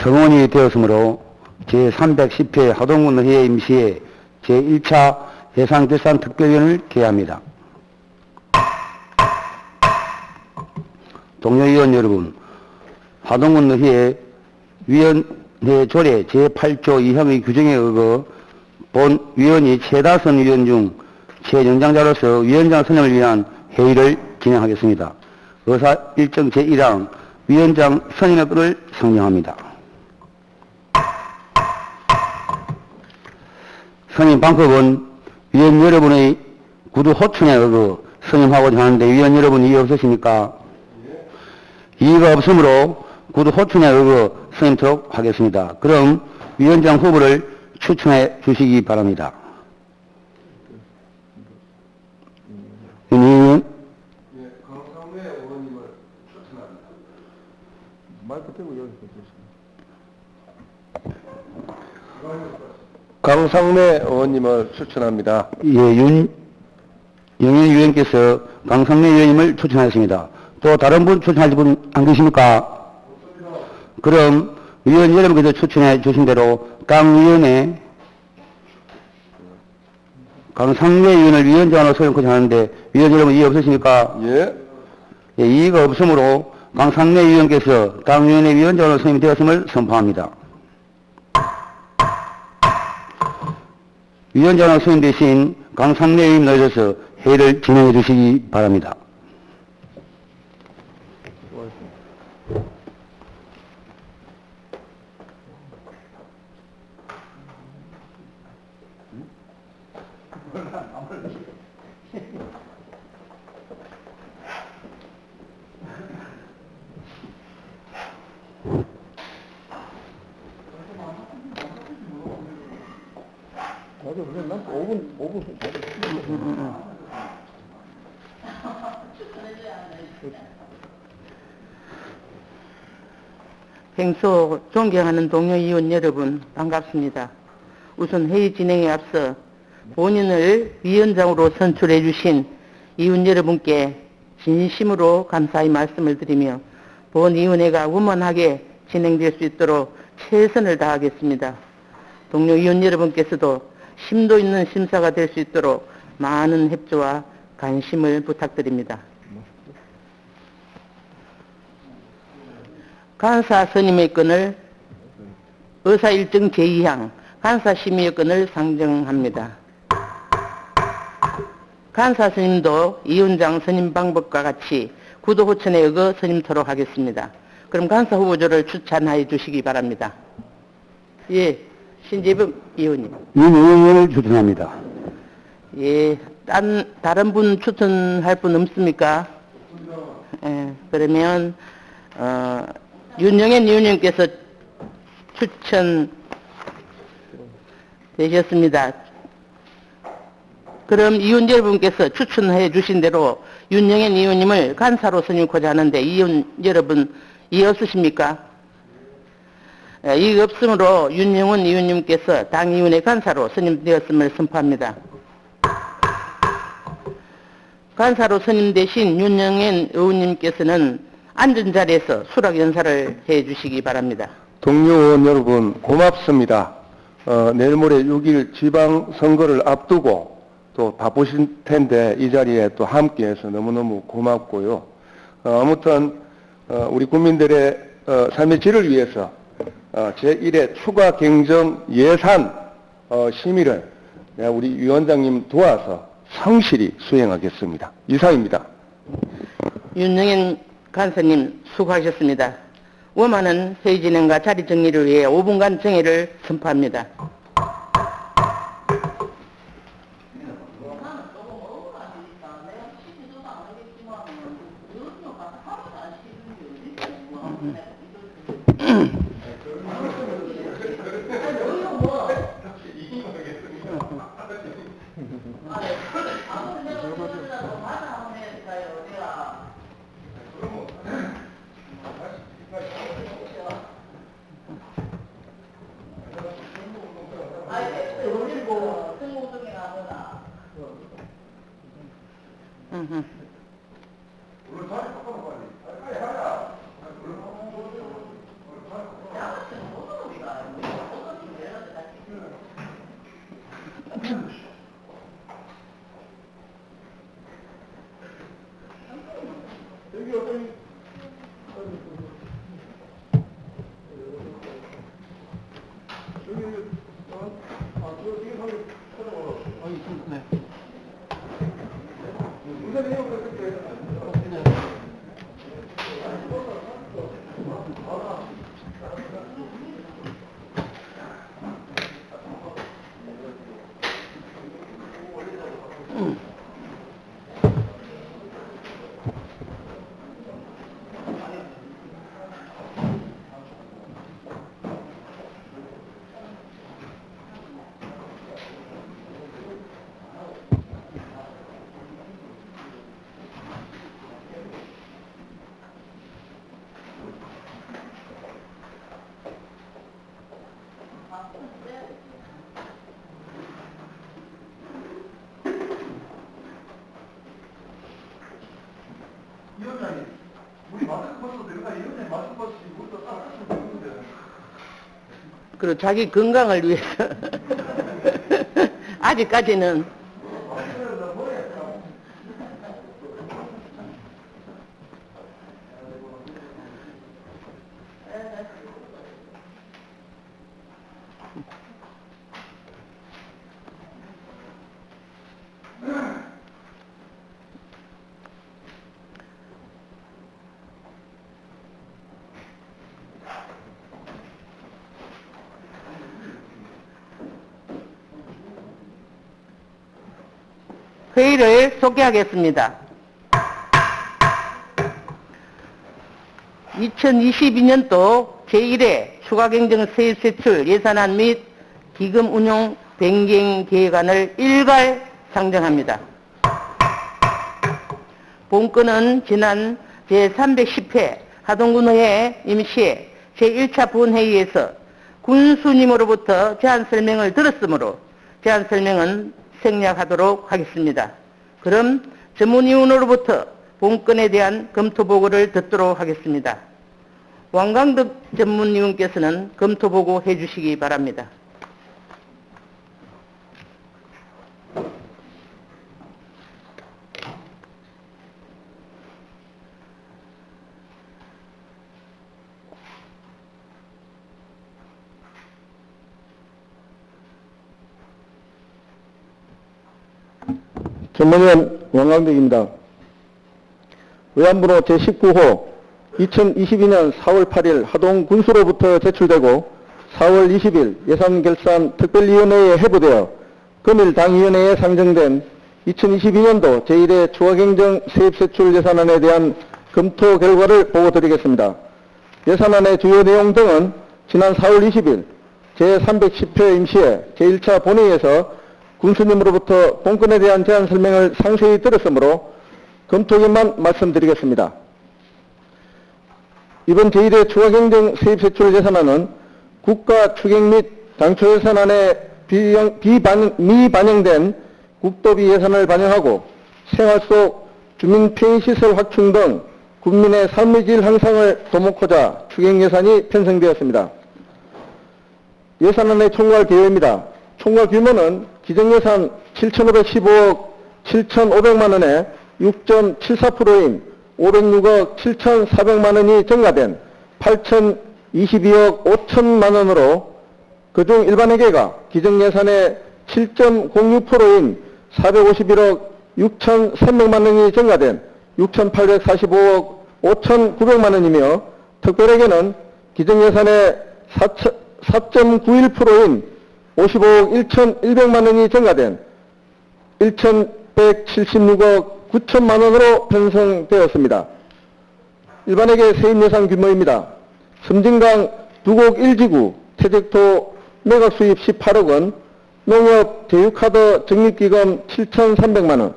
성원이 되었으므로 제310회 하동군의회 임시회 제1차 예산결산특별위원을 개합니다. 동료위원 여러분, 하동군의회 위원회 조례 제8조 2항의 규정에 의거 본 위원이 최다선 위원 중 최연장자로서 위원장 선임을 위한 회의를 진행하겠습니다. 의사 일정 제1항 위원장 선임의 건을 상정합니다. 선임 방법은 위원 여러분의 구두 호천에 의거 선임하고자 하는데 위원 여러분 이의 없으십니까? 이의가 없으므로 구두 호천에 의거 선임토록 하겠습니다. 그럼 위원장 후보를 추천해 주시기 바랍니다. 강상래 의원님을 추천합니다. 마이크 떼고 여기서 보겠습니다. 강상래 의원님을 추천합니다. 예, 윤영현 위원께서 강상래 의원님을 추천하였습니다. 또 다른 분 추천하실 분 안 계십니까? 그럼 위원 여러분께서 추천해 주신 대로 당 위원회 강상래 의원을 위원장으로 선임하고자 하는데 위원 여러분 이의 없으십니까? 예. 예, 이의가 없으므로 강상래 의원께서 당위원회 위원장으로 선임되었음을 선포합니다. 위원장으로 선임되신 강상래 의원님 나오셔서 회의를 진행해 주시기 바랍니다. 난 5분. 평소 존경하는 동료 의원 여러분 반갑습니다. 우선 회의 진행에 앞서 본인을 위원장으로 선출해 주신 의원 여러분께 진심으로 감사의 말씀을 드리며 본위원회가 원만하게 진행될 수 있도록 최선을 다하겠습니다. 동료 의원 여러분께서도 심도 있는 심사가 될 수 있도록 많은 협조와 관심을 부탁드립니다. 간사 선임의 건을 의사일정 제2항 간사 심의의 건을 상정합니다. 간사 선임도 위원장 선임 방법과 같이 구도 호천에 의거 선임토록 하겠습니다. 그럼 간사 후보조를 추천하여 주시기 바랍니다. 예, 신재범 의원님. 윤 추천합니다. 예, 다른 분 추천할 분 없습니까? 예, 그러면 윤영현 의원님께서 추천되셨습니다. 그럼 의원 여러분께서 추천해 주신 대로 윤영현 의원님을 간사로 선임하고자 하는데 의원 여러분 이해 없으십니까? 이의 없으므로 윤영원 의원님께서 당위원회 간사로 선임되었음을 선포합니다. 간사로 선임되신 윤영현 의원님께서는 앉은 자리에서 수락 연사를 해주시기 바랍니다. 동료 의원 여러분 고맙습니다. 내일 모레 6일 지방선거를 앞두고 또 바쁘실 텐데 이 자리에 또 함께해서 너무너무 고맙고요. 아무튼 우리 국민들의 삶의 질을 위해서 제1회 추가 경정 예산 심의를 우리 위원장님 도와서 성실히 수행하겠습니다. 이상입니다. 윤영현 간사님 수고하셨습니다. 원만한 회의 진행과 자리 정리를 위해 5분간 정회를 선포합니다. 위원장님, 우리 마스크 벗어도 되는가? 위원장님 마스크 벗으시고 우리도 딱 하시면 되는데. 그리고 자기 건강을 위해서 아직까지는 회의를 소개하겠습니다. 2022년도 제1회 추가경정 세입세출 예산안 및 기금 운용 변경 계획안을 일괄 상정합니다. 본건은 지난 제310회 하동군의회 임시회 제1차 본회의에서 군수님으로부터 제안 설명을 들었으므로 제안 설명은 생략하도록 하겠습니다. 그럼 전문위원으로부터 본건에 대한 검토보고를 듣도록 하겠습니다. 왕강덕 전문위원께서는 검토보고 해주시기 바랍니다. 전문위원 왕강덕입니다. 의안번호 제19호 2022년 4월 8일 하동 군수로부터 제출되고 4월 20일 예산결산 특별위원회에 회부되어 금일 당위원회에 상정된 2022년도 제1회 추가경정 세입세출 예산안에 대한 검토 결과를 보고드리겠습니다. 예산안의 주요 내용 등은 지난 4월 20일 제310회 임시회 제1차 본회의에서 군수님으로부터 본건에 대한 제안 설명을 상세히 들었으므로 검토기만 말씀드리겠습니다. 이번 제1회 추가경정 세입세출 예산안은 국가 추경 및 당초 예산안에 미반영된 국도비 예산을 반영하고 생활 속 주민 편의시설 확충 등 국민의 삶의 질 향상을 도모하고자 추경 예산이 편성되었습니다. 예산안의 총괄 계획입니다. 총괄 규모는 기정예산 7,515억 7,500만 원에 6.74%인 506억 7,400만 원이 증가된 8,022억 5천만 원으로 그중 일반회계가 기정예산의 7.06%인 451억 6,300만 원이 증가된 6,845억 5,900만 원이며 특별회계는 기정예산의 4.91%인 55억 1,100만 원이 증가된 1,176억 9천만 원으로 편성되었습니다. 일반회계 세입예산 규모입니다. 섬진강 두곡 1지구 태적토 매각 수입 18억 원, 농협 대유카드 적립기금 7,300만 원,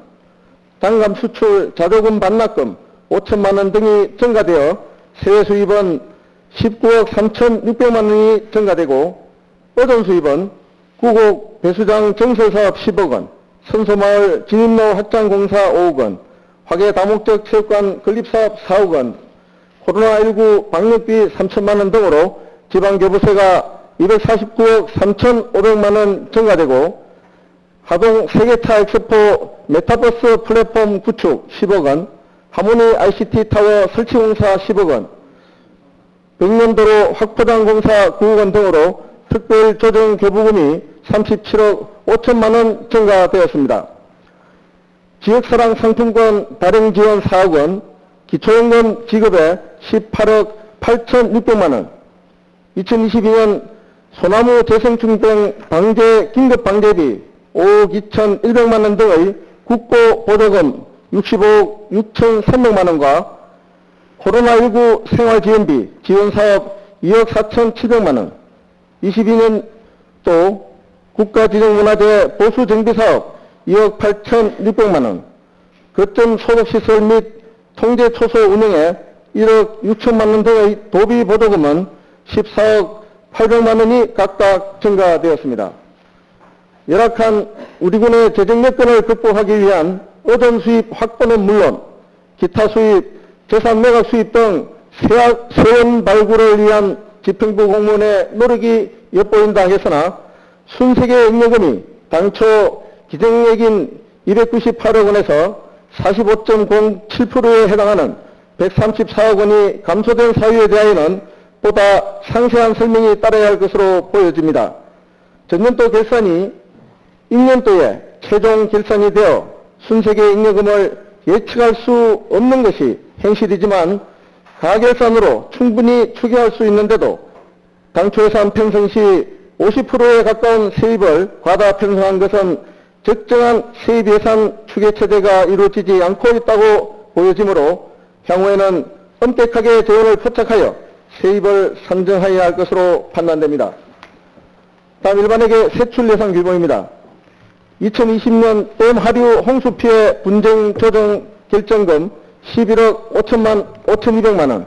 단감 수출 자조금 반납금 5천만 원 등이 증가되어 세외 수입은 19억 3,600만 원이 증가되고 어전 수입은 구곡 배수장 정설사업 10억 원, 선소마을 진입로 확장공사 5억 원, 화계 다목적 체육관 건립사업 4억 원, 코로나19 방역비 3천만 원 등으로 지방교부세가 249억 3,500만 원 증가되고 하동 세계차 엑스포 메타버스 플랫폼 구축 10억 원, 하모니 ICT 타워 설치 공사 10억 원, 백년도로 확포장 공사 9억 원 등으로 특별 조정 교부금이 37억 5천만 원 증가되었습니다. 지역사랑 상품권 발행 지원 4억 원, 기초연금 지급에 18억 8,600만 원, 2022년 소나무 재생충병 방제 긴급방제비 5억 2,100만 원 등의 국고 보조금 65억 6,300만 원과 코로나19 생활지원비 지원사업 2억 4,700만 원, 22년 또 국가지정문화재 보수정비사업 2억 8,600만 원, 거점 소독시설 및 통제초소 운영에 1억 6천만 원 등의 도비 보조금은 14억 800만 원이 각각 증가되었습니다. 열악한 우리 군의 재정 여건을 극복하기 위한 어전 수입 확보는 물론 기타 수입, 재산 매각 수입 등 세원 발굴을 위한 지평부 공무원의 노력이 엿보인다 했으나 순세계 잉여금이 당초 기정액인 298억 원에서 45.07%에 해당하는 134억 원이 감소된 사유에 대하여는 보다 상세한 설명이 따라야 할 것으로 보여집니다. 전년도 결산이 임년도에 최종 결산이 되어 순세계 잉여금을 예측할 수 없는 것이 현실이지만 가결산으로 충분히 추계할 수 있는데도 당초 예산 편성 시 50%에 가까운 세입을 과다 편성한 것은 적정한 세입 예산 추계 체제가 이루어지지 않고 있다고 보여지므로 향후에는 엄격하게 재원을 포착하여 세입을 산정하여야 할 것으로 판단됩니다. 다음 일반회계 세출 예산 규모입니다. 2020년 댐 하류 홍수 피해 분쟁 조정 결정금 11억 5,200만 원,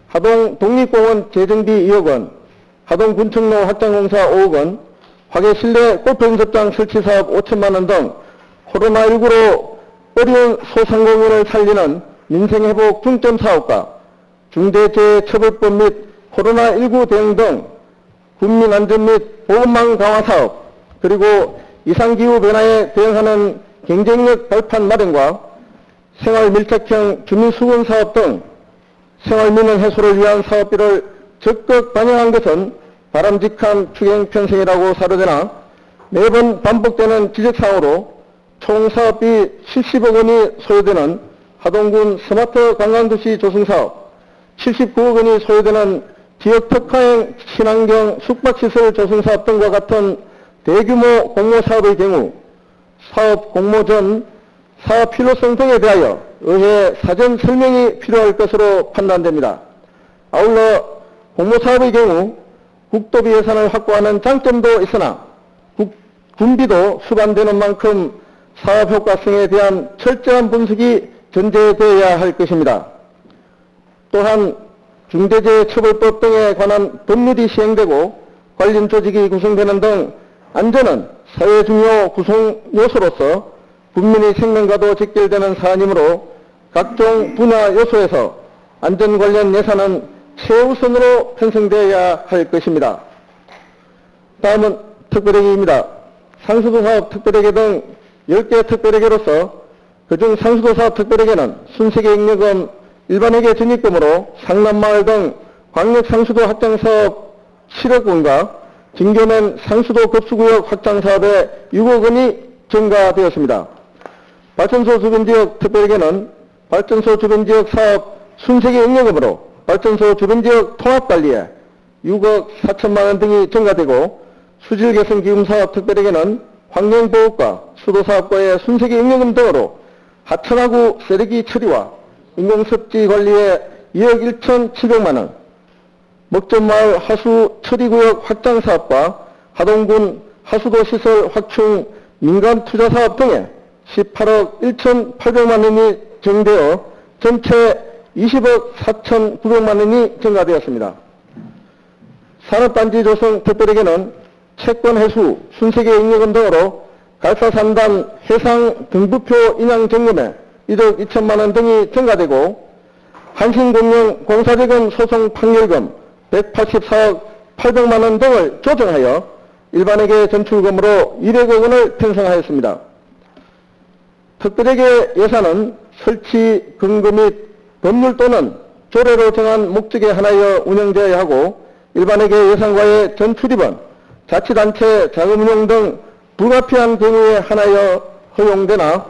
하동 독립공원 재정비 2억 원, 하동 군청로 확장공사 5억 원, 화계 실내 골프 연습장 설치 사업 5천만 원 등 코로나19로 어려운 소상공인을 살리는 민생회복 중점 사업과 중대재해처벌법 및 코로나19 대응 등 국민안전 및 보건망 강화 사업, 그리고 이상기후 변화에 대응하는 경쟁력 발판 마련과 생활밀착형 주민수건 사업 등 생활민원 해소를 위한 사업비를 적극 반영한 것은 바람직한 추경 편성이라고 사료되나 매번 반복되는 지적사항으로 총 사업비 70억 원이 소요되는 하동군 스마트 관광도시 조성사업, 79억 원이 소요되는 지역 특화형 친환경 숙박시설 조성사업 등과 같은 대규모 공모사업의 경우 사업 공모 전 사업 필요성 등에 대하여 의회 사전 설명이 필요할 것으로 판단됩니다. 아울러 공모사업의 경우 국도비 예산을 확보하는 장점도 있으나 군비도 수반되는 만큼 사업 효과성에 대한 철저한 분석이 전제되어야 할 것입니다. 또한 중대재해처벌법 등에 관한 법률이 시행되고 관련 조직이 구성되는 등 안전은 사회 중요 구성 요소로서 국민의 생명과도 직결되는 사안이므로 각종 분야 요소에서 안전 관련 예산은 최우선으로 편성되어야 할 것입니다. 다음은 특별회계입니다. 상수도 사업 특별회계 등 10개 특별회계로서 그중 상수도 사업 특별회계는 순세계 잉여금 일반회계 전입금으로 상남마을 등 광역 상수도 확장 사업 7억 원과 진교면 상수도 급수구역 확장 사업에 6억 원이 증가되었습니다. 발전소 주변지역 특별회계는 발전소 주변지역 사업 순세계 잉여금으로 발전소 주변지역 통합관리에 6억 4천만 원 등이 증가되고 수질개선 기금사업 특별회계는 환경보호과 수도사업과의 순세계 잉여금 등으로 하천하구 쓰레기 처리와 인공습지 관리에 2억 1,700만 원, 먹전마을 하수 처리구역 확장 사업과 하동군 하수도 시설 확충 민간 투자 사업 등에 18억 1,800만 원이 증되어 전체 20억 4,900만 원이 증가되었습니다. 산업단지 조성 특별회계는 채권 회수, 순세계 잉여금 등으로 갈사산단 해상 등부표 인양 점검에 1억 2천만 원 등이 증가되고 한신공영 공사재건 소송 판결금 184억 800만 원 등을 조정하여 일반회계 전출금으로 200억 원을 편성하였습니다. 특별회계 예산은 설치 근거 및 법률 또는 조례로 정한 목적에 한하여 운영되어야 하고 일반에게 예산과의 전출입은 자치단체 자금운용 등 불가피한 경우에 한하여 허용되나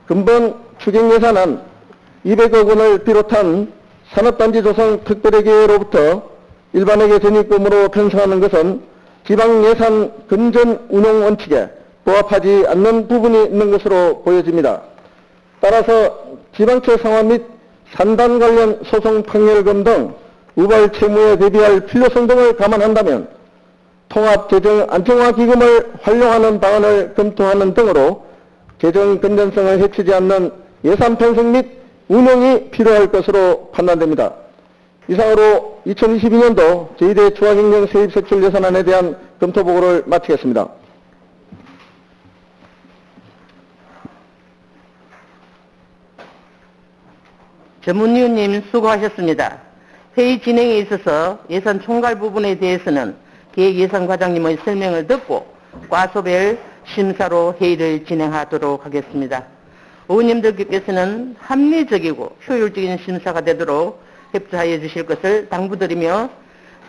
근본 추경예산안 200억 원을 비롯한 산업단지 조성 특별회계로부터 일반에게 전입금으로 편성하는 것은 지방예산 근전 운용 원칙에 부합하지 않는 부분이 있는 것으로 보여집니다. 따라서 지방채 상환 및 산단 관련 소송 판결금 등 우발 채무에 대비할 필요성 등을 감안한다면 통합재정 안정화기금을 활용하는 방안을 검토하는 등으로 재정 건전성을 해치지 않는 예산 편성 및 운영이 필요할 것으로 판단됩니다. 이상으로 2022년도 제1회 추가경정 세입세출 예산안에 대한 검토보고를 마치겠습니다. 전문위원님 수고하셨습니다. 회의 진행에 있어서 예산 총괄 부분에 대해서는 기획예산과장님의 설명을 듣고 과소별 심사로 회의를 진행하도록 하겠습니다. 의원님들께서는 합리적이고 효율적인 심사가 되도록 협조하여 주실 것을 당부드리며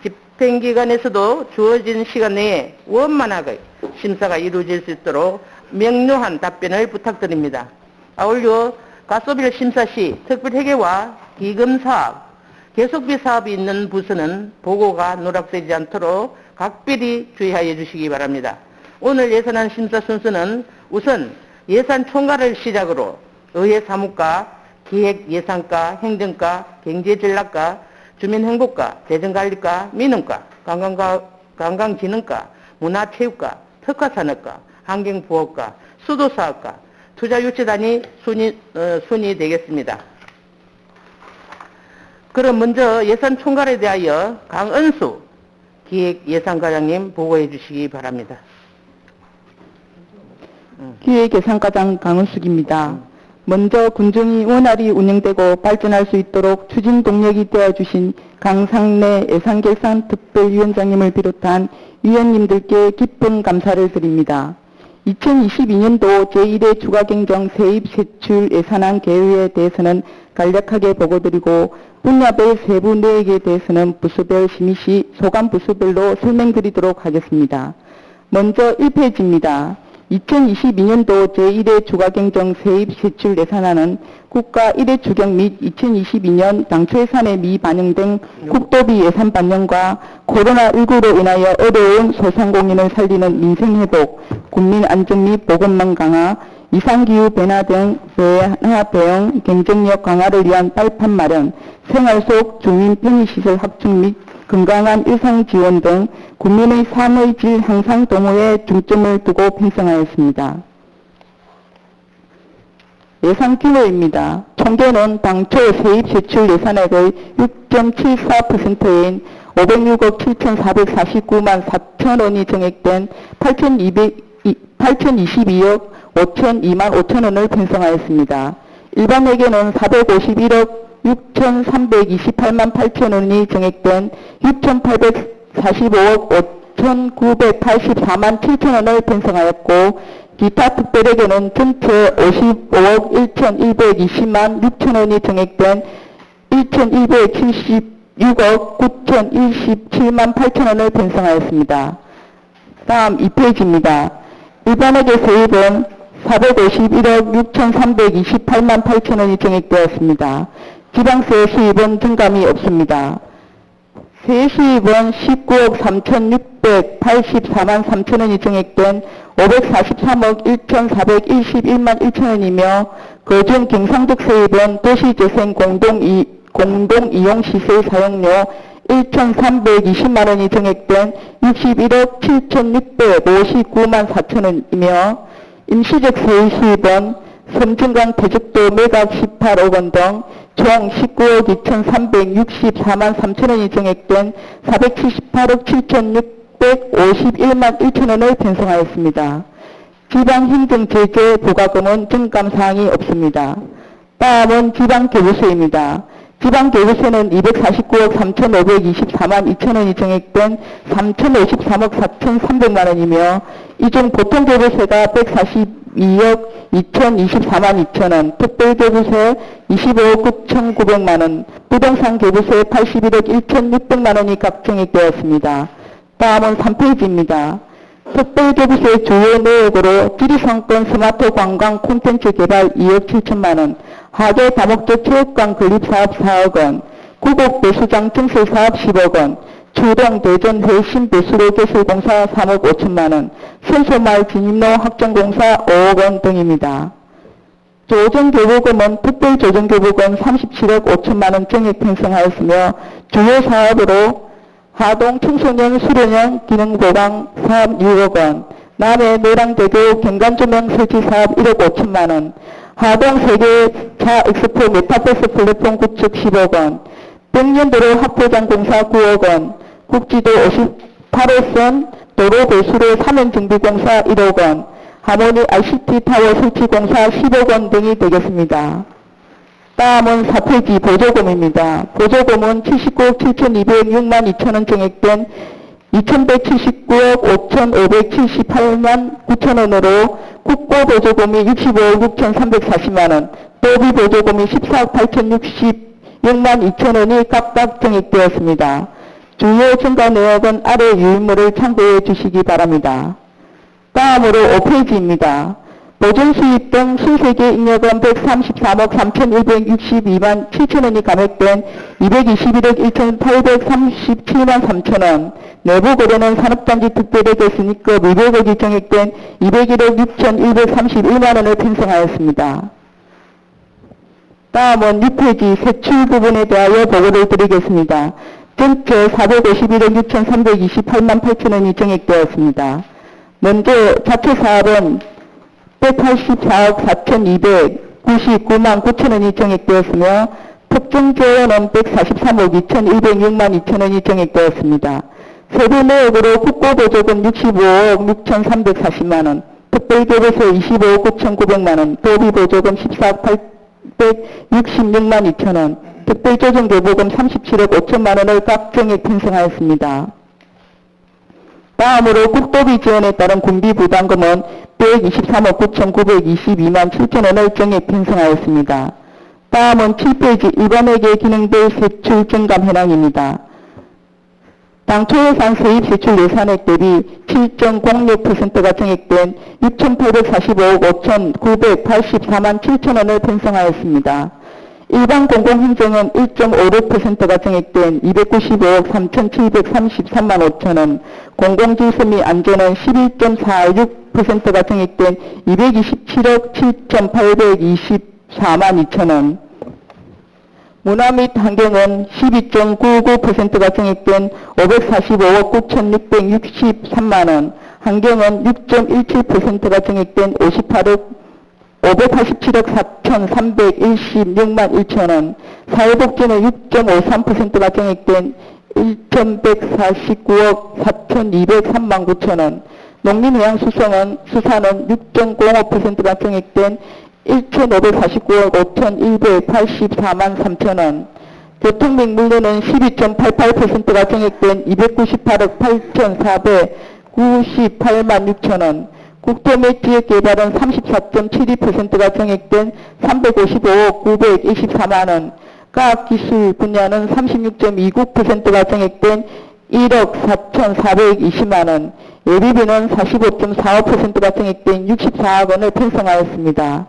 집행기관에서도 주어진 시간 내에 원만하게 심사가 이루어질 수 있도록 명료한 답변을 부탁드립니다. 아울러 과소별 심사 시 특별회계와 기금사업, 계속비 사업이 있는 부서는 보고가 누락되지 않도록 각별히 주의하여 주시기 바랍니다. 오늘 예산안 심사 순서는 우선 예산 총괄을 시작으로 의회사무과, 기획예산과, 행정과, 경제전략과, 주민행복과, 재정관리과, 민원과, 관광진흥과, 문화체육과, 특화산업과, 환경보호과, 수도사업과, 투자유치단이 순위되겠습니다. 그럼 먼저 예산 총괄에 대하여 강은수 기획예산과장님 보고해 주시기 바랍니다. 기획예산과장 강은숙입니다. 먼저 군정이 원활히 운영되고 발전할 수 있도록 추진 동력이 되어주신 강상래 예산결산특별위원장님을 비롯한 위원님들께 깊은 감사를 드립니다. 2022년도 제1회 추가경정 세입세출 예산안 계획에 대해서는 간략하게 보고드리고 분야별 세부 내역에 대해서는 부서별 심의 시 소관 부서별로 설명드리도록 하겠습니다. 먼저 1페이지입니다. 2022년도 제1회 추가경정 세입세출 예산안은 국가 1회 추경 및 2022년 당초 예산에 미반영된 국도비 예산 반영과 코로나19로 인하여 어려운 소상공인을 살리는 민생회복, 국민안전 및 보건망 강화, 이상기후 변화 등 변화 대응 경쟁력 강화를 위한 빨판 마련, 생활 속 주민 편의시설 확충 및 건강한 일상 지원 등 국민의 삶의 질 향상 도모에 중점을 두고 편성하였습니다. 예산 규모입니다. 총계는 당초 세입세출 예산액의 6.74%인 506억 7,449만 4천원이 정액된 8,022억 5,002만 5천원을 편성하였습니다. 일반회계는 451억 6,328만 8천원이 정액된 6,845억 5,984만 7천원을 편성하였고 기타 특별회계는 전체 55억 1,120만 6천원이 정액된 1,176억 9,027만 8천원을 편성하였습니다. 다음 2페이지입니다. 일반회계 세입은 451억 6,328만 8천원이 정액되었습니다. 지방세 수입은 증감이 없습니다. 세수입은 19억 3,684만 3천원이 정액된 543억 1,421만 1천원이며 그중 경상도 세입은 도시재생 공동이용시설 사용료 1,320만원이 정액된 61억 7,659만 4천원이며 임시적 세수입은 섬진강 태적도 매각 18억 원 등 총 19억 2,364만 3천원이 정액된 478억 7,651만 1천원을 편성하였습니다. 지방행정제재 부과금은 증감사항이 없습니다. 다음은 지방교부세입니다. 지방교부세는 249억 3,524만 2천원이 정액된 3,053억 4,300만원이며 이 중 보통교부세가 142억 2억 2,024만 2천원, 특별교부세 25억 9,900만원, 부동산 교부세 81억 1,600만원이 각정액되었습니다. 다음은 3페이지입니다. 특별교부세 주요 내역으로 지리상권 스마트 관광 콘텐츠 개발 2억 7천만원, 하계 다목적 체육관 건립사업 4억원, 구곡 배수장 증설사업 10억원, 주동 대전 회신 배수로 개설공사 3억 5천만원, 선소마을 진입로 확정공사 5억원 등입니다. 조정교부금은 특별조정교부금 37억 5천만원 정액 편성하였으며 주요 사업으로 하동 청소년 수련형 기능보강 사업 6억원, 남해 노량대교 경관조명 설치 사업 1억 5천만원, 하동 세계차 엑스포 메타버스 플랫폼 구축 10억원, 백년도로 합포장 공사 9억원, 국지도 58호선 도로 배수로 사면 정비 공사 1억원, 하모니 ICT 타워 설치 공사 10억원 등이 되겠습니다. 다음은 4페이지 보조금입니다. 보조금은 79억 7,206만 2천원 정액된 2,179억 5,578만 9천원으로 국고보조금이 65억 6,340만원, 도비보조금이 14억 8,066만 2천원이 각각 정액되었습니다. 주요 증가 내역은 아래 유인물을 참고해 주시기 바랍니다. 다음으로 5페이지입니다. 보존수입 등 신세계 잉여금 133억 3,162만 7천원이 감액된 221억 1,837만 3천원, 내부거래는 산업단지 특별회계 순이익금 200억이 정액된 201억 6,131만원을 편성하였습니다. 다음은 6페이지 세출 부분에 대하여 보고를 드리겠습니다. 전체 451억 6,328만 8천원이 정액되었습니다. 먼저 자체 사업은 184억 4,299만 9천원이 정액되었으며 특정조원은 143억 2,106만 2천원이 정액되었습니다. 세부 내역으로 국고보조금 65억 6,340만원, 특별교부세 25억 9,900만원, 도비보조금 14억 866만 2천원, 특별조정교부금 37억 5천만원을 각 정액 편성하였습니다. 다음으로 국도비 지원에 따른 군비 부담금은 123억 9,922만 7천원을 정액 편성하였습니다. 다음은 7페이지 일반회계 기능별 세출 증감 현황입니다. 당초 예산 세입 세출 예산액 대비 7.06%가 정액된 6,845억 5,984만 7천원을 편성하였습니다. 일반 공공행정은 1.56%가 정액된 295억 3,733만 5천원, 공공질서 및 안전은 11.46%가 정액된 227억 7,824만 2천원, 문화 및 환경은 12.99%가 정액된 545억 9,663만원, 환경은 6.17%가 정액된 587억 4,316만 1천원, 사회복지는 6.53%가 정액된 1,149억 4,203만 9천원, 농림해양수산은 6.05%가 정액된 1,549억 5,184만 3천원, 교통 및 물류는 12.88%가 정액된 298억 8,498만 6천원, 국토 및 지역개발은 34.72%가 정액된 355억 924만원, 과학기술 분야는 36.29%가 정액된 1억 4,420만원, 예비비는 45.45%가 정액된 64억 원을 편성하였습니다.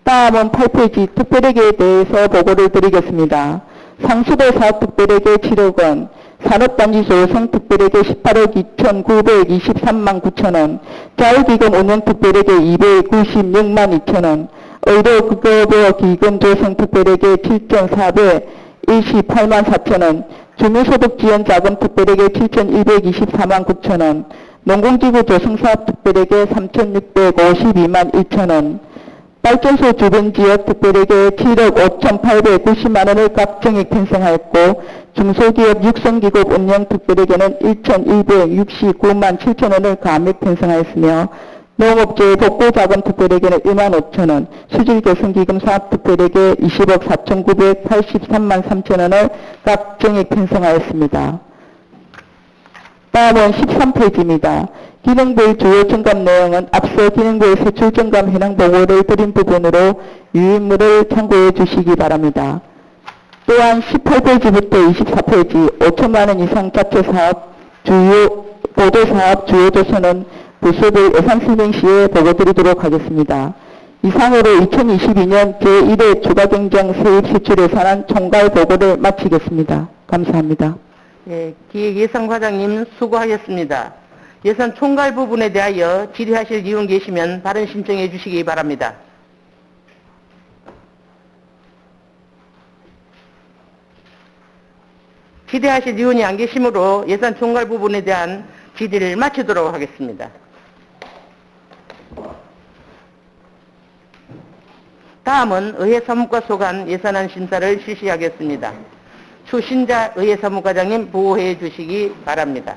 다음은 8페이지 특별회계에 대해서 보고를 드리겠습니다. 상수도 사업 특별회계 7억 원, 산업단지 조성 특별회계 18억 2,923만 9천원, 자유기금 운영 특별회계 296만 2천원, 의료급여 기금 조성 특별회계 7,428만 4천원, 주민소득지원자금 특별회계 7,124만 9천원, 농공지구 조성사업 특별회계 3,652만 1천원, 발전소 주변 지역 특별회계 7억 5,890만 원을 각 정액 편성하였고, 중소기업 육성기업 운영 특별회계는 1,169만 7천 원을 감액 편성하였으며, 농업재 복구자금 특별회계는 1만 5천 원, 수질개선기금 사업 특별회계 20억 4,983만 3천 원을 각 정액 편성하였습니다. 다음은 13페이지입니다. 기능부의 주요 점검 내용은 앞서 기능부의 세출 점검 현황 보고를 드린 부분으로 유인물을 참고해 주시기 바랍니다. 또한 18페이지부터 24페이지 5천만 원 이상 자체 사업 주요 보도 사업 주요 조서는 부서별 예산 수행 시에 보고 드리도록 하겠습니다. 이상으로 2022년 제1회 추가경정 세입 세출 예산안 총괄 보고를 마치겠습니다. 감사합니다. 예, 기획예산과장님 수고하셨습니다. 예산 총괄 부분에 대하여 질의하실 이용 계시면 발언 신청해 주시기 바랍니다. 질의하실 의원이 안 계시므로 예산 총괄 부분에 대한 질의를 마치도록 하겠습니다. 다음은 의회 사무과 소관 예산안 심사를 실시하겠습니다. 추신자 의회 사무과장님 보고해 주시기 바랍니다.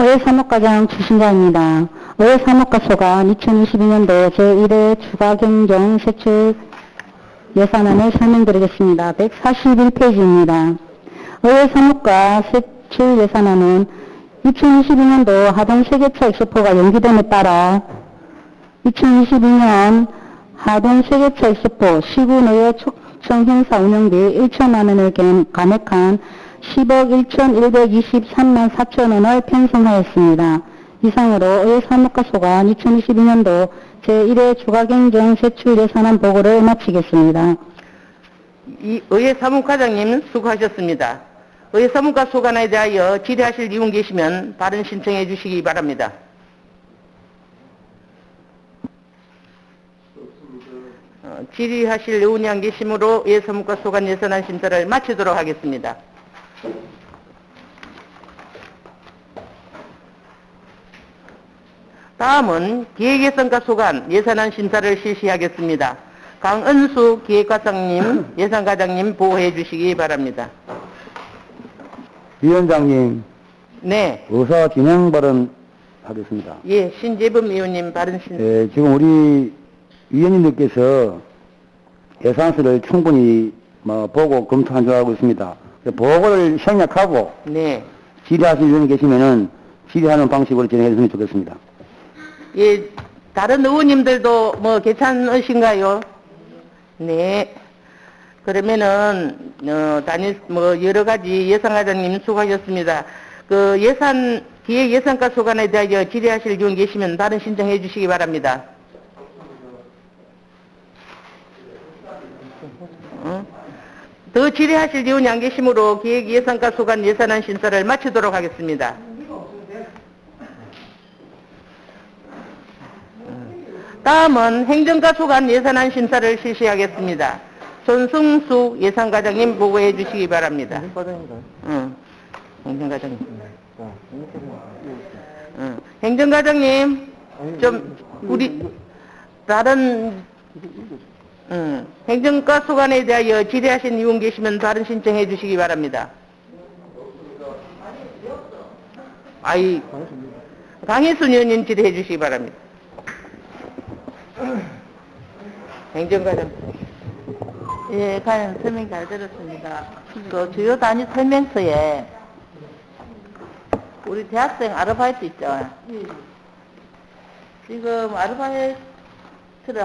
의회 사무과장 추신자입니다. 의회 사무과 소관 2022년도 제1회 추가경정 세출 예산안을 설명드리겠습니다. 141페이지입니다. 의회 사무과 세출 예산안은 2022년도 하동 세계차 엑스포가 연기됨에 따라 2022년 하동 세계차 엑스포 시군의회 촉청 행사 운영비 1천만 원을 감액한 10억 1,123만 4천 원을 편성하였습니다. 이상으로 의회 사무과 소관 2022년도 제1회 추가경정 세출 예산안 보고를 마치겠습니다. 의회 사무과장님 수고하셨습니다. 의회 사무과 소관에 대하여 질의하실 이용 계시면 발언 신청해 주시기 바랍니다. 질의하실 의원이 안 계시므로 의회 사무과 소관 예산안 심사를 마치도록 하겠습니다. 다음은 기획예산과 소관 예산안 심사를 실시하겠습니다. 강은수 기획과장님, 예산과장님 보고해 주시기 바랍니다. 위원장님, 네. 의사 진행 발언 하겠습니다. 예, 신재범 의원님 발언 신. 예, 지금 우리 위원님들께서 예산서를 충분히 보고 검토한 줄 알고 있습니다. 보고를 생략하고 네. 질의하시는 분이 계시면은 질의하는 방식으로 진행해 주시면 좋겠습니다. 예, 다른 의원님들도 뭐 괜찮으신가요? 네. 그러면은 단일 여러 가지 예산과장님 수고하셨습니다. 그 기획 예산과 소관에 대하여 질의하실 의원 계시면 발언 신청해 주시기 바랍니다. 더 질의하실 의원이 안 계시므로 기획 예산과 소관 예산안 심사를 마치도록 하겠습니다. 다음은 행정과 소관 예산안 심사를 실시하겠습니다. 손승수 예산과장님 보고해 주시기 바랍니다. 행정과장님. 행정과장님, 좀 우리 다른 행정과 소관에 대하여 질의하신 의원 계시면 발언 신청해 주시기 바랍니다. 강혜순 의원님 질의해 주시기 바랍니다. 행정과장. 예, 과연 설명 잘 들었습니다. 그 주요 단위 설명서에 우리 대학생 아르바이트 있죠? 지금 아르바이트를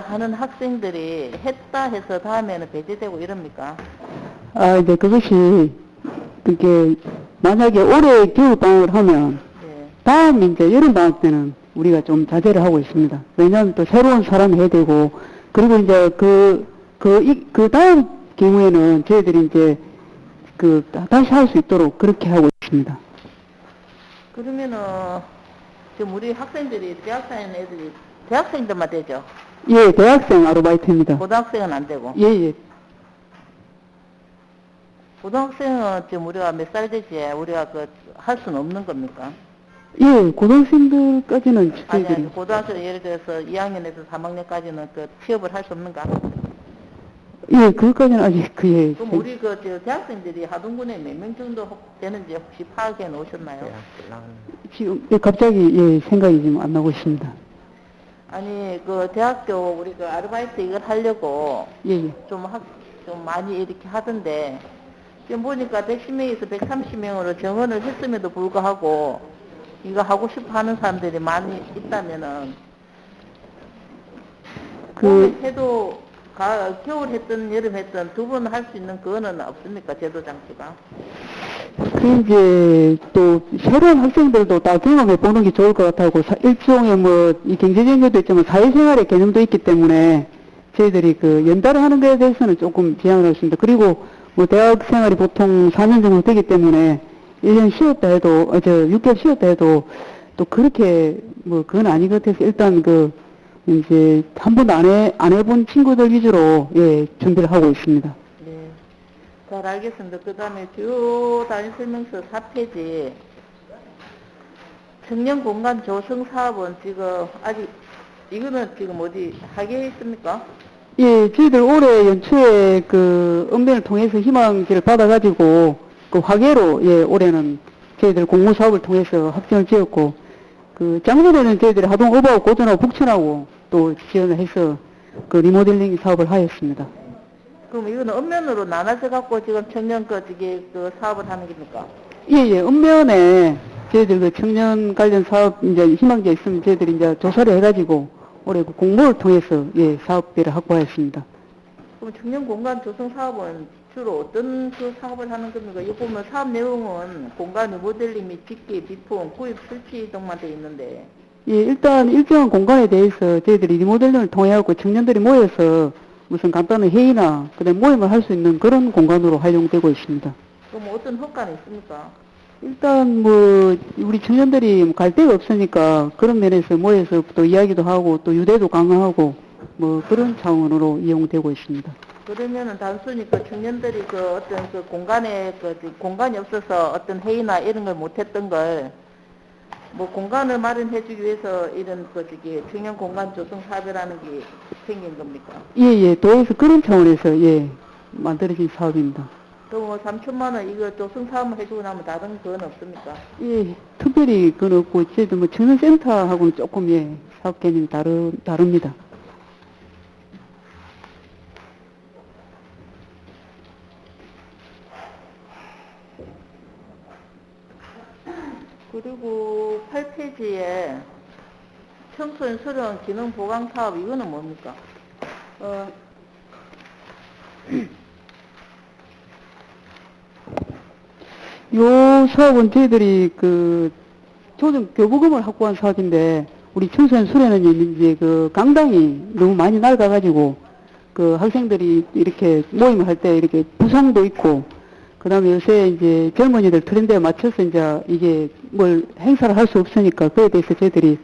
하는 학생들이 했다 해서 다음에는 배제되고 이럽니까? 네, 그것이, 만약에 올해 겨울방학을 하면, 예. 다음 이제 여름방학 때는 우리가 좀 자제를 하고 있습니다. 왜냐하면 또 새로운 사람 해야 되고, 그리고 이제 그 다음 경우에는 저희들이 이제 다시 할 수 있도록 그렇게 하고 있습니다. 그러면은 지금 우리 학생들이 대학생들만 되죠? 예, 대학생 아르바이트입니다. 고등학생은 안 되고. 예. 고등학생은 지금 우리가 몇 살 되지? 우리가 할 수는 없는 겁니까? 예, 고등학생들까지는 저희들이. 아니, 고등학생 예를 들어서 2학년에서 3학년까지는 취업을 할 수 없는가? 예, 그것까지는 아직 예. 그럼 우리 대학생들이 하동군에 몇 명 정도 되는지 혹시 파악해 놓으셨나요? 지금 예, 갑자기 예, 생각이 지금 안 나고 있습니다. 아니 그 대학교 우리 그 아르바이트 이걸 하려고 예, 예. 좀 많이 이렇게 하던데 지금 보니까 110명에서 130명으로 정원을 했음에도 불구하고 이거 하고 싶어 하는 사람들이 많이 있다면은 봄에 해도 겨울 했든 여름 했든 두 번 할 수 있는 그거는 없습니까? 제도 장치가? 그 이제 또 새로운 학생들도 다 경험해 보는 게 좋을 것 같고 일종의 뭐 이 경제적인 것도 있지만 사회생활의 개념도 있기 때문에 저희들이 그 연달아 하는 거에 대해서는 조금 제한을 했습니다. 그리고 뭐 대학 생활이 보통 4년 정도 되기 때문에 1년 쉬었다 해도 6개월 쉬었다 해도 또 그렇게 뭐 그건 아닌 것 같아서 일단 그 이제 한 번도 안 해본 친구들 위주로 예 준비를 하고 있습니다. 네. 잘 알겠습니다. 그 다음에 주요 단위 설명서 4페이지 청년 공간 조성 사업은 지금 아직 이거는 지금 어디 하게 있습니까? 예, 저희들 올해 연초에 그 읍면을 통해서 희망지를 받아가지고 그 화계로 예 올해는 저희들 공모 사업을 통해서 확정을 지었고 그 작년에는 저희들이 하동 어바하고 고전하고 북천하고 또 지원을 해서 그 리모델링 사업을 하였습니다. 그럼 이거는 읍면으로 나눠서 갖고 지금 청년 그 사업을 하는 겁니까? 예, 읍면에 저희들 그 청년 관련 사업 이제 희망지에 있으면 저희들이 이제 조사를 해가지고 올해 그 공모를 통해서 예 사업비를 확보하였습니다. 그럼 청년 공간 조성 사업은 주로 어떤 그 사업을 하는 겁니까? 여기 보면 사업 내용은 공간 리모델링 및 집계, 비품, 구입, 설치 등만 되어 있는데. 예, 일단 일정한 공간에 대해서 저희들이 리모델링을 통해하고 청년들이 모여서 무슨 간단한 회의나 그다음 모임을 할 수 있는 그런 공간으로 활용되고 있습니다. 그럼 어떤 효과는 있습니까? 일단 뭐 우리 청년들이 갈 데가 없으니까 그런 면에서 모여서 또 이야기도 하고 또 유대도 강화하고 뭐 그런 차원으로 이용되고 있습니다. 그러면은 단순히 그 청년들이 그 어떤 그 공간에 공간이 없어서 어떤 회의나 이런 걸 못했던 걸 뭐 공간을 마련해주기 위해서 이런 청년 공간 조성 사업이라는 게 생긴 겁니까? 예, 도에서 그런 차원에서 예 만들어진 사업입니다. 또 뭐 3천만 원 이거 조성 사업을 해주고 나면 다른 그건 없습니까? 예, 특별히 그건 없고 저희도 뭐 청년센터하고는 조금 예 사업 개념이 다릅니다. 그리고 8페이지에 청소년 수련 기능 보강 사업 이거는 뭡니까? 요 사업은 저희들이 그 조정 교부금을 확보한 사업인데 우리 청소년 수련은 이제 그 강당이 너무 많이 낡아가지고 그 학생들이 이렇게 모임을 할 때 이렇게 부상도 있고 그 다음에 요새 이제 젊은이들 트렌드에 맞춰서 이제 이게 뭘 행사를 할 수 없으니까 그에 대해서 저희들이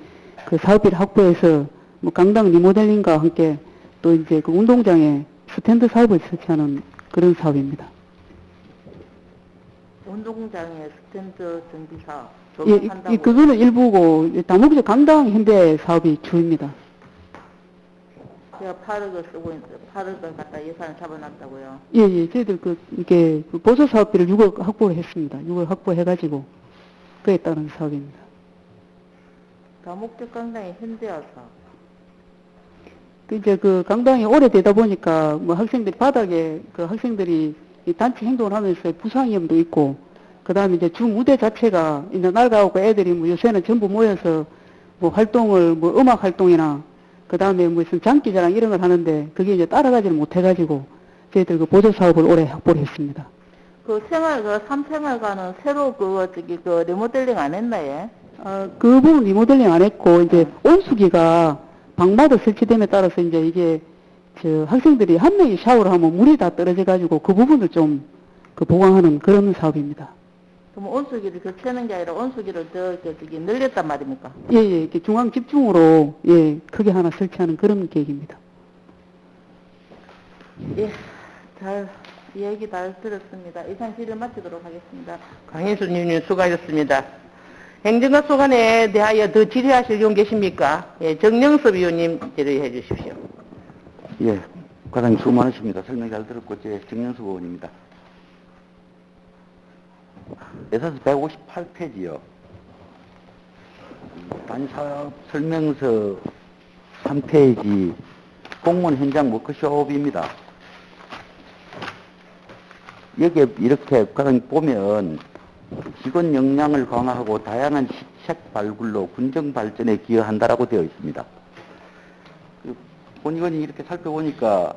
그 사업비를 확보해서 뭐 강당 리모델링과 함께 또 이제 그 운동장에 스탠드 사업을 설치하는 그런 사업입니다. 운동장에 스탠드 정비 사업 예, 조성한다고. 그거는 일부고 다목적 강당 현대 사업이 주입니다. 제가 8억을 쓰고 있는데 8억을 갖다 예산을 잡아놨다고요. 예, 저희들 이게 보조 사업비를 6억 확보를 했습니다. 6억 확보해가지고 그에 따른 사업입니다. 다목적 강당의 현대화 사업. 이제 그 강당이 오래되다 보니까 뭐 학생들이 바닥에 그 학생들이 이 단체 행동을 하면서 부상 위험도 있고 그 다음에 이제 주 무대 자체가 이제 낡아오고 애들이 뭐 요새는 전부 모여서 뭐 활동을 뭐 음악 활동이나 그 다음에 무슨 장기자랑 이런 걸 하는데 그게 이제 따라가지를 못해가지고 저희들 그 보조 사업을 올해 확보를 했습니다. 그 삼생활관은 새로 그 리모델링 안 했나 예? 그 부분 리모델링 안 했고 이제 온수기가 방마다 설치됨에 따라서 이제 이게 저 학생들이 한 명이 샤워를 하면 물이 다 떨어져가지고 그 부분을 좀 그 보강하는 그런 사업입니다. 그럼 온수기를 교체하는 게 아니라 온수기를 더 늘렸단 말입니까? 예, 이렇게 중앙 집중으로 예 크게 하나 설치하는 그런 계획입니다. 예, 이야기 잘 들었습니다. 이상 질의를 마치도록 하겠습니다. 강인순 의원님 수고하셨습니다. 행정과 소관에 대하여 더 질의하실 분 계십니까? 예, 정영섭 의원님 질의해 주십시오. 예. 과장님 수고 많으십니다. 설명 잘 들었고, 제 정영수 의원입니다. 예산서 158페이지요. 단사업 설명서 3페이지 공무원 현장 워크숍입니다. 여기에 이렇게 과장님 보면 직원 역량을 강화하고 다양한 시책 발굴로 군정 발전에 기여한다라고 되어 있습니다. 본의원이 이렇게 살펴보니까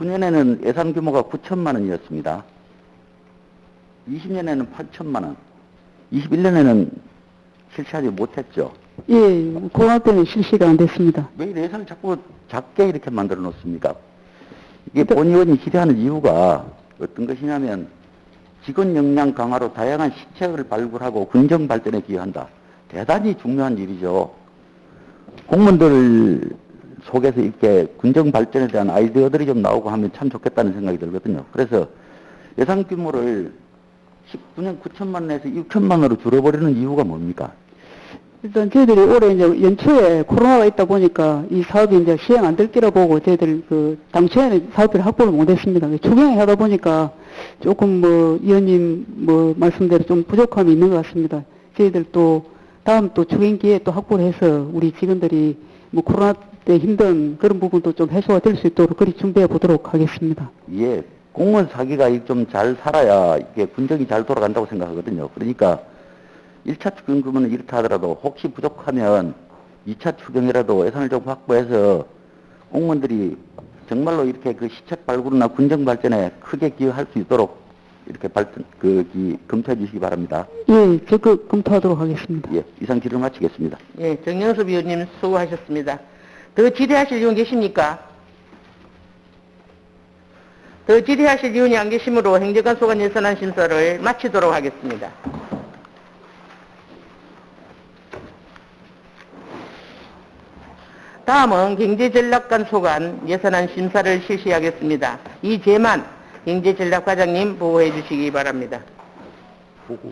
19년에는 예산 규모가 9천만 원이었습니다. 20년에는 8천만 원, 21년에는 실시하지 못했죠. 예, 코로나 때문에 실시가 안 됐습니다. 왜 예산을 자꾸 작게 이렇게 만들어 놓습니까? 이게 본의원이 기대하는 이유가 어떤 것이냐면 직원 역량 강화로 다양한 시책을 발굴하고 군정 발전에 기여한다. 대단히 중요한 일이죠. 공무원들 속에서 이렇게 군정 발전에 대한 아이디어들이 좀 나오고 하면 참 좋겠다는 생각이 들거든요. 그래서 예산 규모를 19년 9천만 원에서 6천만 원으로 줄여버리는 이유가 뭡니까? 일단 저희들이 올해 이제 연초에 코로나가 있다 보니까 이 사업이 이제 시행 안 될 기라 보고 저희들 당초에는 사업비를 확보를 못했습니다. 초기에 하다 보니까 조금 위원님 말씀대로 좀 부족함이 있는 것 같습니다. 저희들 또 다음 또 추경기에 또 확보를 해서 우리 직원들이 코로나 때 힘든 그런 부분도 좀 해소가 될 수 있도록 그리 준비해 보도록 하겠습니다. 예, 공무원 사기가 좀 잘 살아야 이게 군정이 잘 돌아간다고 생각하거든요. 그러니까 1차 추경금은 이렇다 하더라도 혹시 부족하면 2차 추경이라도 예산을 좀 확보해서 공무원들이 정말로 이렇게 그 시책 발굴이나 군정 발전에 크게 기여할 수 있도록 이렇게 검토해 주시기 바랍니다. 예, 적극 검토하도록 하겠습니다. 예, 이상 질의를 마치겠습니다. 예, 정영섭 위원님 수고하셨습니다. 더 질의하실 의원 계십니까? 더 질의하실 의원이 안 계시므로 행정관 소관 예산안 심사를 마치도록 하겠습니다. 다음은 경제전략관 소관 예산안 심사를 실시하겠습니다. 이재만 경제전략과장님 보고해 주시기 바랍니다. 보고.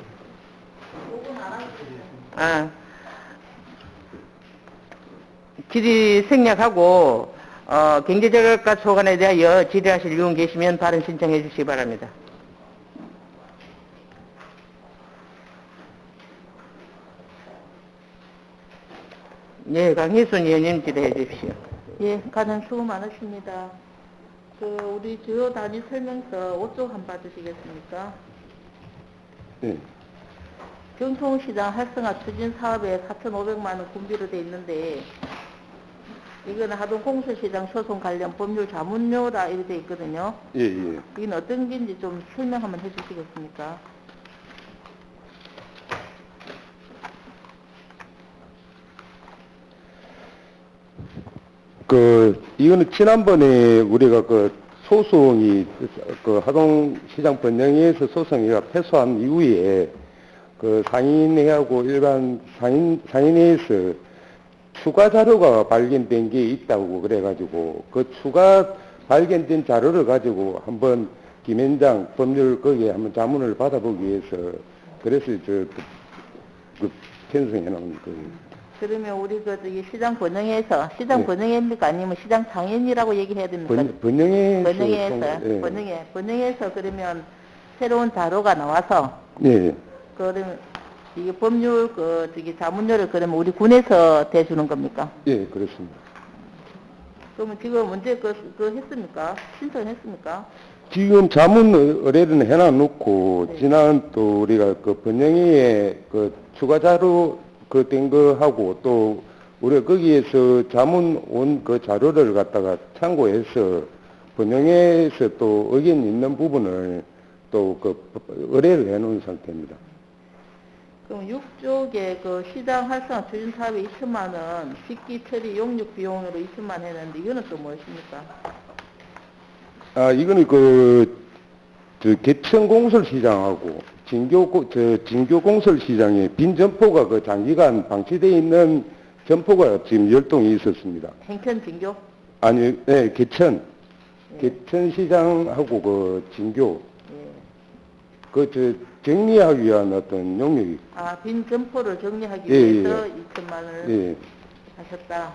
질의 생략하고 경제전략관 소관에 대하여 질의하실 의원 계시면 발언 신청해 주시기 바랍니다. 예, 강희순 의원님 질의해 주십시오. 예, 가장 수고 많으십니다. 우리 주요 단위 설명서 5쪽 한번 봐주시겠습니까? 네. 경통시장 활성화 추진 사업에 4,500만 원 군비로 돼 있는데 이거는 하동공설시장 소송 관련 법률 자문료라 이렇게 돼 있거든요. 예, 예. 이건 어떤 게인지 좀 설명 한번 해주시겠습니까? 이거는 지난번에 우리가 소송이, 하동시장 번영위에서 소송이 패소한 이후에, 상인회하고 일반 상인회에서 추가 자료가 발견된 게 있다고 그래가지고, 추가 발견된 자료를 가지고 한번 김현장 법률 거기에 한번 자문을 받아보기 위해서, 그래서 편성해 놓은 거예요. 그러면 우리 시장 번영회에서 시장 번영회입니까? 아니면 시장 장인이라고 얘기해야 됩니까? 번영회에서 그러면 새로운 자료가 나와서 그러면 이게 법률 자문료를 그러면 우리 군에서 대주는 겁니까? 예, 그렇습니다. 그러면 지금 언제 했습니까? 신청했습니까? 지금 자문 의뢰는 해놔놓고 지난 또 우리가 번영회에 추가 자료 된 거 하고 또 우리가 거기에서 자문 온 자료를 갖다가 참고해서 번영회에서 또 의견 있는 부분을 또 의뢰를 해놓은 상태입니다. 그럼 6쪽에 시장 활성화 추진 사업에 2천만 원, 식기 처리 용역 비용으로 2천만 원 했는데 이거는 또 무엇입니까? 이거는 개천공설시장하고 진교공설시장에 빈 점포가 장기간 방치되어 있는 점포가 지금 열동이 있었습니다. 행천 진교? 아니, 네, 개천시장하고 진교. 정리하기 위한 어떤 용역이. 빈 점포를 정리하기 위해서 2천만 원을 하셨다.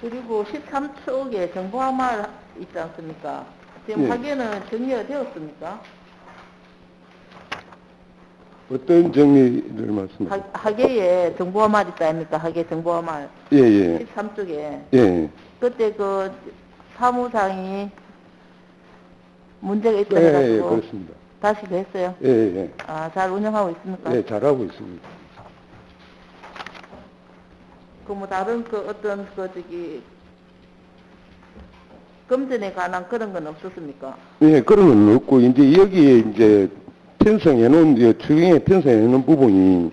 그리고 13쪽에 정보화말 있지 않습니까? 지금 예. 하계는 정리가 되었습니까? 어떤 정리를 말씀하세요? 하계에 정보화말 있지 않습니까? 하계 정보화말. 예, 예. 13쪽에. 예. 그때 그 사무장이 문제가 있다 예, 예, 해가지고 그렇습니다. 다시 했어요. 예, 예. 아, 잘 운영하고 있습니까? 예, 잘하고 있습니다. 그 뭐 다른 그 어떤 그 저기 금전에 관한 그런 건 없었습니까? 예, 그런 건 없고, 이제 여기에 이제 편성해놓은, 추경에 편성해놓은 부분이,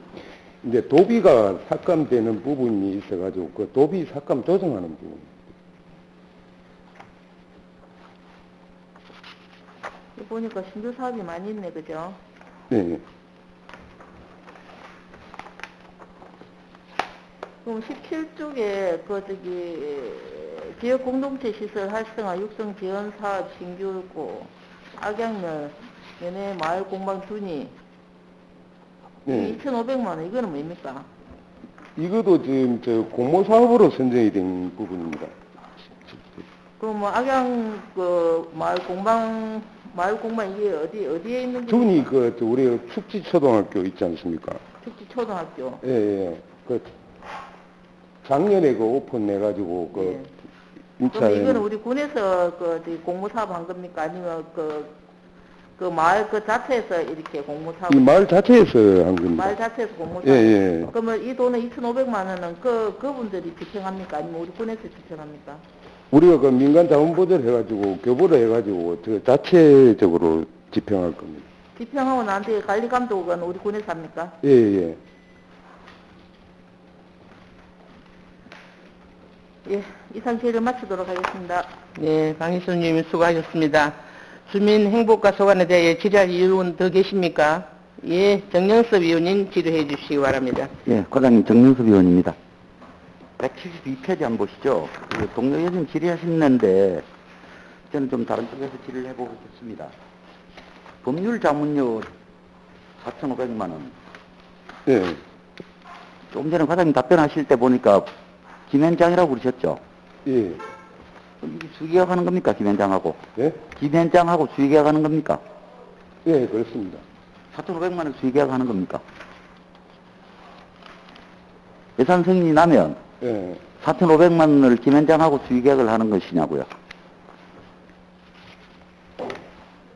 이제 도비가 삭감되는 부분이 있어가지고, 그 도비 삭감 조정하는 부분. 보니까 신규 사업이 많이 있네, 그죠? 예. 그럼 17쪽에 그 저기 지역 공동체 시설 활성화 육성 지원 사업 신규고 악양면 연해 마을 공방 준이 예. 2,500만 원 이거는 뭡니까? 이것도 지금 공모 사업으로 선정이 된 부분입니다. 그럼 뭐 악양 그 마을 공방 이게 어디에 있는 준이 우리 축지초등학교 있지 않습니까? 축지 초등학교. 예, 예. 작년에 오픈 내가지고, 예. 인차. 그럼 이거는 우리 군에서 저기 공모 사업 한 겁니까? 아니면 그 마을 그 자체에서 이렇게 공모 사업? 이 마을 자체에서 한 겁니다. 마을 자체에서 공모 사업. 예, 예. 그러면 이 돈은 2,500만 원은 그분들이 집행합니까? 아니면 우리 군에서 집행합니까? 우리가 그 민간 자원 보조를 해가지고, 교부를 해가지고, 자체적으로 집행할 겁니다. 집행하고 난 뒤에 관리 감독은 우리 군에서 합니까? 예, 예. 예, 이상 질의를 마치도록 하겠습니다. 예, 강희수님 수고하셨습니다. 주민 행복과 소관에 대해 질의할 이유는 더 계십니까? 예, 정영섭 위원님 질의해 주시기 바랍니다. 예, 과장님 정명섭 의원입니다. 172페이지 한번 보시죠. 그 동료 의원님 질의하셨는데 저는 좀 다른 쪽에서 질의를 해보겠습니다. 법률 자문료 4,500만 원. 예. 조금 전에 과장님 답변하실 때 보니까 김현장이라고 그러셨죠? 예. 그럼 이게 수의계약하는 겁니까? 김현장하고? 예? 김현장하고 수의계약하는 겁니까? 예, 그렇습니다. 4,500만 원 수의계약하는 겁니까? 예산 승인이 나면 예. 4,500만 원을 김현장하고 수의계약을 하는 것이냐고요?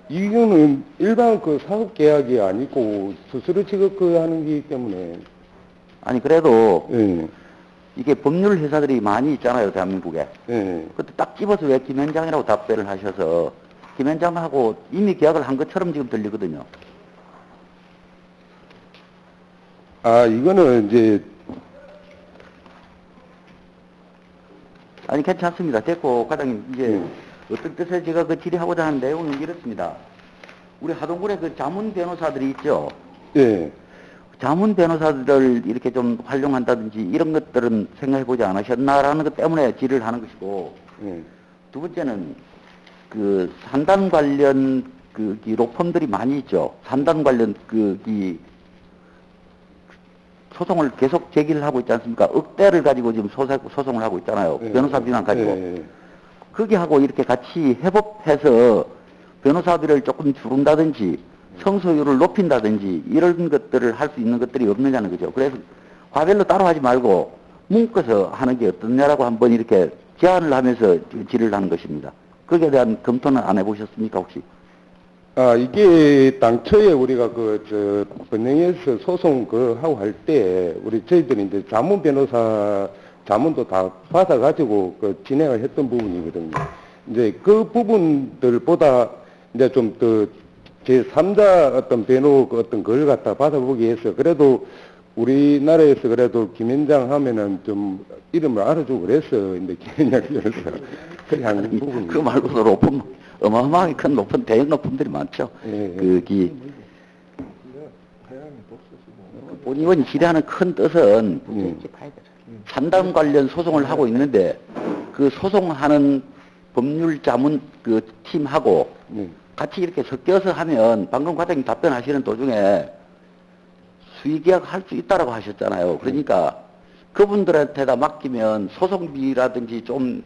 이거는 일반 사업 계약이 아니고 스스로 지급하는 거기 때문에. 아니 그래도 예. 이게 법률 회사들이 많이 있잖아요, 대한민국에. 예. 그때 딱 집어서 왜 김현장이라고 답변을 하셔서 김현장하고 이미 계약을 한 것처럼 지금 들리거든요. 아, 이거는 이제, 아니 괜찮습니다. 됐고 과장님 이제 어떤 뜻에 제가 그 질의하고자 하는 내용은 이렇습니다. 우리 하동군에 그 자문 변호사들이 있죠. 예. 자문 변호사들을 이렇게 좀 활용한다든지 이런 것들은 생각해보지 않으셨나라는 것 때문에 질의를 하는 것이고, 예. 두 번째는 그 산단 관련 이 로펌들이 많이 있죠. 산단 관련 이 소송을 계속 제기를 하고 있지 않습니까? 억대를 가지고 지금 소송을 하고 있잖아요. 예. 변호사 비만 가지고. 예. 거기하고 이렇게 같이 협업해서 변호사비를 조금 줄인다든지 성소율을 높인다든지 이런 것들을 할 수 있는 것들이 없느냐는 거죠. 그래서 과별로 따로 하지 말고 묶어서 하는 게 어떻냐라고 한번 이렇게 제안을 하면서 질의를 하는 것입니다. 거기에 대한 검토는 안 해보셨습니까 혹시? 아, 이게 당초에 우리가 번영에서 소송 하고 할 때, 저희들이 이제 자문도 다 받아가지고 진행을 했던 부분이거든요. 이제 그 부분들보다 이제 좀 더 제3자 어떤 변호 어떤 걸 갖다 받아보기 위해서 그래도 우리나라에서 그래도 김현장 하면은 좀 이름을 알아주고 그래서 이제 김현장 변호사가 그렇게 하는 부분이. 그 말고도 로펌, 어마어마하게 큰 로펌, 대형 로펌들이 많죠. 예. 본 의원이 질의하는 큰 뜻은 산단 관련 소송을 하고 있는데 그 소송하는 법률 자문 팀하고 같이 이렇게 섞여서 하면 방금 과장님 답변하시는 도중에 수의계약 할 수 있다라고 하셨잖아요. 그러니까 그분들한테다 맡기면 소송비라든지 좀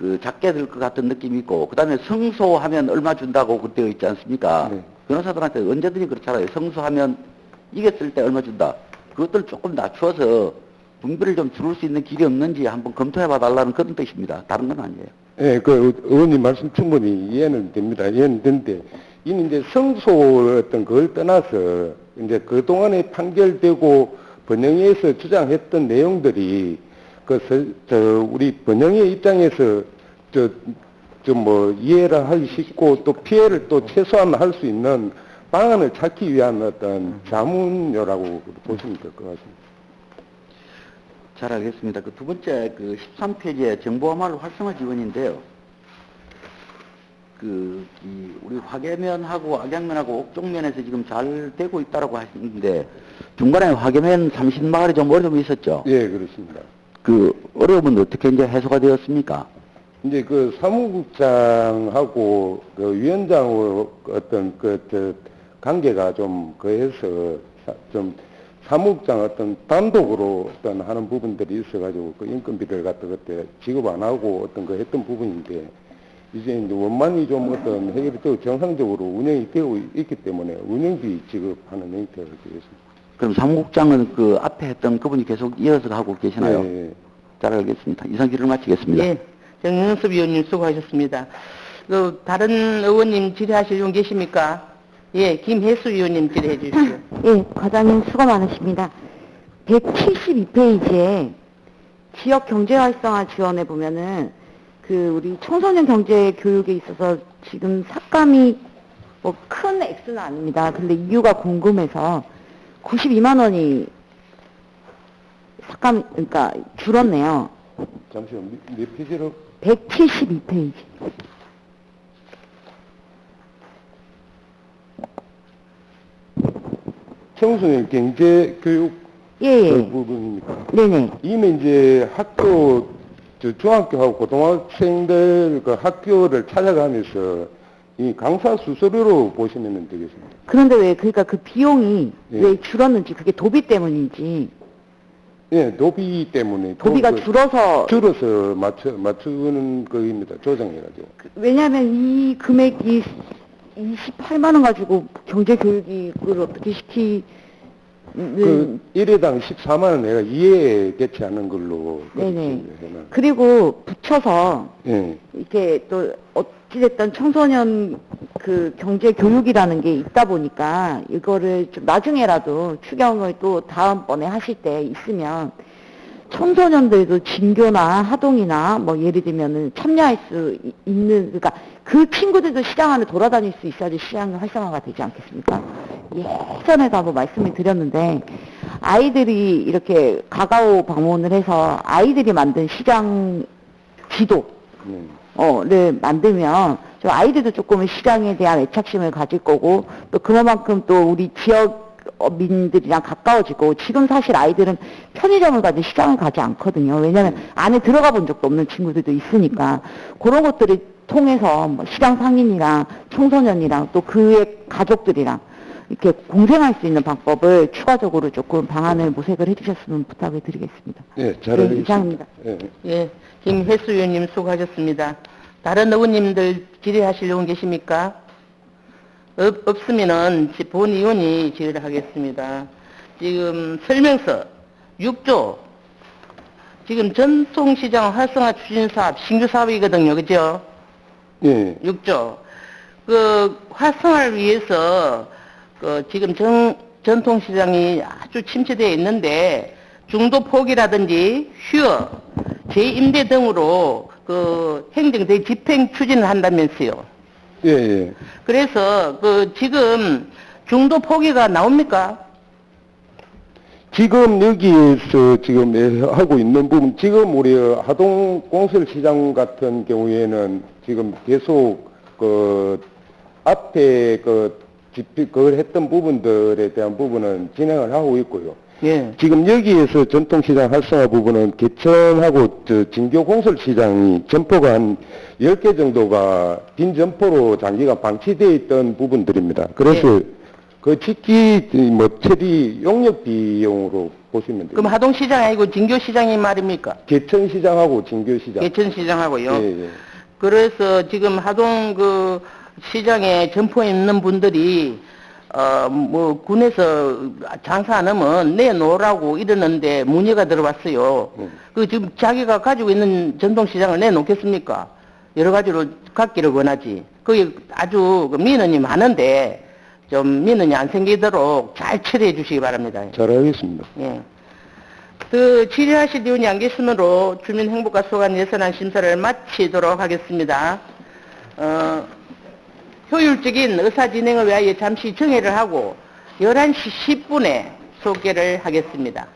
그 작게 들 것 같은 느낌이 있고, 그 다음에 성소하면 얼마 준다고 그때 있지 않습니까? 네. 변호사들한테 언제든지 그렇잖아요. 성소하면 이겼을 때 얼마 준다. 그것들 조금 낮추어서 분비를 좀 줄일 수 있는 길이 없는지 한번 검토해 봐달라는 그런 뜻입니다. 다른 건 아니에요. 예, 그 의원님 말씀 충분히 이해는 됩니다. 이해는 되는데 이는 이제 성소 어떤 걸 떠나서 이제 그 동안에 판결되고 번영회에서 주장했던 내용들이 우리 번영회 입장에서 좀 뭐 이해를 하기 쉽고 또 피해를 또 최소화할 수 있는 방안을 찾기 위한 어떤 자문료라고 보시면 될 것 같습니다. 잘 알겠습니다. 그 두 번째 그 13페이지에 정보화말 활성화 지원인데요. 우리 화계면하고 악양면하고 옥종면에서 지금 잘 되고 있다라고 하시는데 중간에 화계면 30마을이 좀 어려움이 있었죠. 예, 그렇습니다. 그 어려움은 어떻게 이제 해소가 되었습니까? 이제 그 사무국장하고 그 위원장의 어떤 관계가 좀 그해서 좀 사무국장 어떤 단독으로 어떤 하는 부분들이 있어가지고 그 인건비를 갖다 그때 지급 안 하고 어떤 거 했던 부분인데 이제 원만히 좀 어떤 해결이 되고 정상적으로 운영이 되고 있기 때문에 운영비 지급하는 형태가 되겠습니다. 그럼 사무국장은 그 앞에 했던 그분이 계속 이어서 하고 계시나요? 예, 예. 잘 알겠습니다. 이상 질의를 마치겠습니다. 예, 정영섭 의원님 수고하셨습니다. 그 다른 의원님 질의하실 분 계십니까? 예, 김혜수 의원님 질의해 주십시오. 예, 과장님 수고 많으십니다. 172페이지에 지역 경제 활성화 지원에 보면은 우리 청소년 경제 교육에 있어서 지금 삭감이 뭐 큰 액수는 아닙니다. 근데 이유가 궁금해서 92만 원이 그러니까 줄었네요. 잠시만, 몇 페이지로? 172페이지. 청소년 경제 교육 예, 그 예. 부분입니까? 네네. 이미 이제 중학교하고 고등학생들 그 학교를 찾아가면서 이 강사 수수료로 보시면 되겠습니다. 그런데 그러니까 그 비용이 예. 왜 줄었는지 그게 도비 때문인지. 예, 도비 때문에. 도비가 줄어서. 줄어서 맞추는 거입니다. 조정해가지고. 왜냐하면 이 금액이 28만 원 가지고 경제 교육을 어떻게 그 1회당 14만 원 내가 2회 개최하는 걸로. 네네. 그리고 붙여서 예. 이렇게 또 어찌됐든 청소년 그 경제 교육이라는 게 있다 보니까 이거를 좀 나중에라도 추경을 또 다음번에 하실 때 있으면 청소년들도 진교나 하동이나 뭐 예를 들면은 참여할 수 있는, 그러니까 그 친구들도 시장 안에 돌아다닐 수 있어야지 시장 활성화가 되지 않겠습니까? 예전에도 한번 말씀을 드렸는데 아이들이 이렇게 가가오 방문을 해서 아이들이 만든 시장 지도 를 만들면 좀 아이들도 조금 시장에 대한 애착심을 가질 거고 또 그만큼 또 우리 지역민들이랑 가까워지고, 지금 사실 아이들은 편의점을 가지 시장을 가지 않거든요. 왜냐하면 안에 들어가 본 적도 없는 친구들도 있으니까 그런 것들을 통해서 뭐 시장 상인이랑 청소년이랑 또 그의 가족들이랑 이렇게 공생할 수 있는 방법을 추가적으로 조금 방안을 모색을 해주셨으면 부탁을 드리겠습니다. 예, 잘 네, 알겠습니다. 이상입니다. 예. 예, 김혜수 의원님 수고하셨습니다. 다른 의원님들 질의하실 분 계십니까? 없으면은 본 의원이 질의를 하겠습니다. 지금 설명서 6조, 지금 전통시장 활성화 추진사업, 신규 사업이거든요. 그죠? 예. 6조. 그 활성화를 위해서 지금 전통시장이 아주 침체되어 있는데 중도 포기라든지 휴업, 재임대 등으로 행정대 집행 추진을 한다면서요. 예, 예. 그래서 지금 중도 포기가 나옵니까? 지금 여기에서 지금 하고 있는 부분, 지금 우리 하동 공설시장 같은 경우에는 지금 계속 앞에 그걸 했던 부분들에 대한 부분은 진행을 하고 있고요. 예. 지금 여기에서 전통시장 활성화 부분은 개천하고 진교 공설시장이 점포가 한 10개 정도가 빈 점포로 장기간 방치되어 있던 부분들입니다. 그래서 그 짓기 처리 용역 비용으로 보시면 됩니다. 그럼 하동시장이 아니고 진교시장이 말입니까? 개천시장하고 진교시장. 개천시장하고요. 예, 예. 그래서 지금 하동 그 시장에 점포에 있는 분들이 뭐 군에서 장사 안 하면 내놓으라고 이러는데 문의가 들어왔어요. 그 지금 자기가 가지고 있는 전통시장을 내놓겠습니까? 여러 가지로 갖기를 원하지. 거기 아주 그 민원이 많은데 좀 민원이 안 생기도록 잘 처리해 주시기 바랍니다. 잘하겠습니다. 예. 그 질의하실 의원이 안 계시므로 주민행복과 소관 예산안 심사를 마치도록 하겠습니다. 효율적인 의사 진행을 위하여 잠시 정회를 하고 11시 10분에 소개를 하겠습니다.